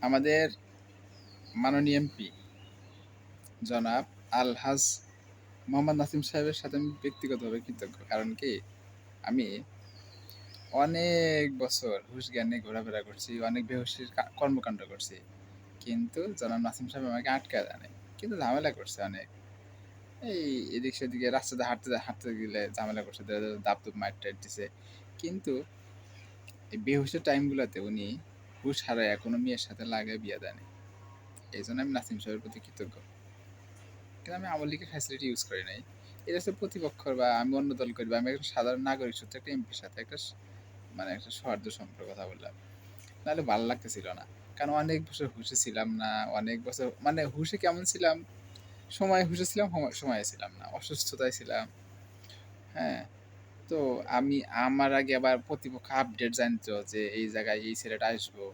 আমাদের মাননীয় এমপি জনাব আলহাজ মোহাম্মদ নাসিম সাহেবের সাথে আমি ব্যক্তিগতভাবে কৃতজ্ঞ। কারণ কি, আমি অনেক বছর হুঁশ জ্ঞান নিয়ে ঘোরাফেরা করছি, অনেক বেহুশির কর্মকাণ্ড করছি, কিন্তু জনাব নাসিম সাহেব আমাকে আটকায় দেয় নাই। কিন্তু ঝামেলা করছে অনেক। এই এদিক সেদিকে রাস্তাতে হাঁটতে হাঁটতে গেলে ঝামেলা করছে, দাপ দুপ মাইর টাইট দিছে। কিন্তু এই বেহুশের টাইমগুলোতে উনি হুঁশ হারায় কোনো মেয়ের সাথে লাগায় বিয়ে দেয়নি। এই জন্য আমি নাসিম সাহেবের প্রতি কৃতজ্ঞ। কিন্তু আমি আওয়ামী লীগের ফ্যাসিলিটি ইউজ করি নাই। এটা হচ্ছে প্রতিপক্ষর, বা আমি অন্য দল করি, বা আমি একটা সাধারণ নাগরিক সূত্রে একটা এমপির সাথে একটা মানে একটা সৌহার্দ্য সম্পর্ক কথা বললাম, নাহলে ভালো লাগতেছিল না। কারণ অনেক বছর হুঁশে ছিলাম না, অনেক বছর মানে হুঁশে কেমন ছিলাম, সময় হুঁশে ছিলাম, সময়ে ছিলাম না, অসুস্থতায় ছিলাম। হ্যাঁ, তো আমি আমার আগে আবার প্রতিপক্ষ আপডেট জানতো যে এই জায়গায় এই ছেলেটা আসবো।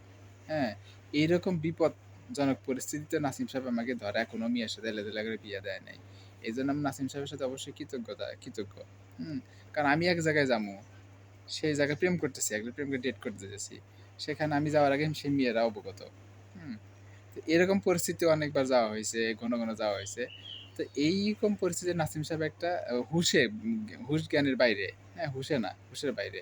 হ্যাঁ, এইরকম বিপদজনক পরিস্থিতিতে নাসিম সাহেব আমাকে ধরায় কোনো মেয়ের সাথে এলেবেলে করে বিয়ে দেয় নাই। এই জন্য আমি নাসিম সাহেবের সাথে অবশ্যই কৃতজ্ঞ। হুম, কারণ আমি এক জায়গায় যাবো, সেই জায়গায় প্রেম করতেছি, একজন প্রেমকে ডেট করতে যাচ্ছি, সেখানে আমি যাওয়ার আগে সেই মেয়েরা অবগত। হুম, তো এরকম পরিস্থিতি অনেকবার যাওয়া হয়েছে, ঘন ঘন যাওয়া হয়েছে। তো এইরকম পরিস্থিতি নাসিম সাহেব একটা হুশ জ্ঞানের বাইরে, হ্যাঁ হুশে না, হুশের বাইরে।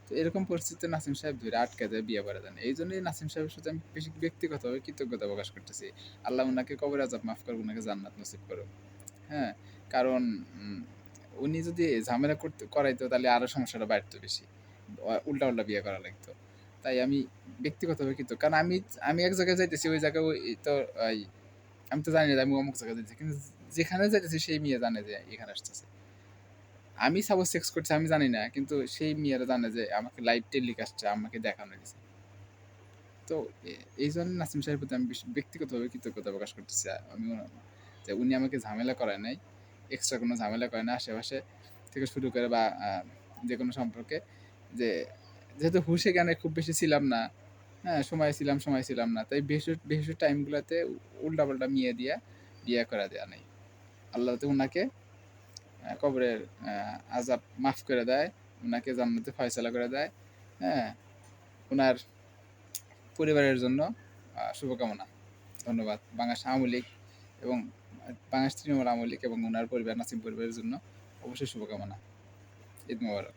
তো এরকম পরিস্থিতিতে নাসিম সাহেব ধরে আটকে দেয়, বিয়ে করে দেন। এই জন্যই নাসিম সাহেবের সাথে আমি বেশি ব্যক্তিগতভাবে কৃতজ্ঞতা প্রকাশ করতেছি। আল্লাহ উনাকে কবর আজাব মাফ করুক, উনাকে জান্নাত নসিব করুক। হ্যাঁ, কারণ উনি যদি ঝামেলা করাইতো তাহলে আরো সমস্যাটা বাড়তো বেশি, উল্টা উল্টা বিয়ে করা লাগতো। তাই আমি ব্যক্তিগতভাবে কৃতজ্ঞ, কারণ আমি আমি এক জায়গায় যাইতেছি, ওই জায়গায় তো আমি তো জানি না যে আমি অমুক জায়গায় যাইতেছি, কিন্তু যেখানে যাইতেছি সেই মেয়ে জানে যে এখানে আসতেছে। আমি সাপোজ সেক্স করছি, আমি জানি না, কিন্তু সেই মেয়েরা জানে যে আমাকে লাইভ টেলিকাস্টে আমাকে দেখানো গেছে। তো এই জন্য নাসিম সাহেবের প্রতি আমি ব্যক্তিগতভাবে কৃতজ্ঞতা প্রকাশ করতেছি। আমি যে উনি আমাকে ঝামেলা করায় নাই, এক্সট্রা কোনো ঝামেলা করে না আশেপাশে থেকে শুরু করে, বা যে কোনো সম্পর্কে, যে যেহেতু হুঁশে জ্ঞানে খুব বেশি ছিলাম না, হ্যাঁ সময় ছিলাম না, তাই বেশি টাইমগুলোতে উল্টাপাল্টা মেয়ে দিয়া বিয়ে করা দেওয়া নেই। আল্লাহ তো উনাকে কবরের আযাব মাফ করে দেয়, উনাকে জান্নাতে ফয়সালা করে দেয়। হ্যাঁ, উনার পরিবারের জন্য শুভকামনা। ধন্যবাদ। বাংলাদেশ আওয়ামী লীগ এবং বাংলাদেশ তৃণমূল আওয়ামী লীগ এবং উনার পরিবার, নাসিম পরিবারের জন্য অবশ্যই শুভকামনা। ঈদ মোবারক।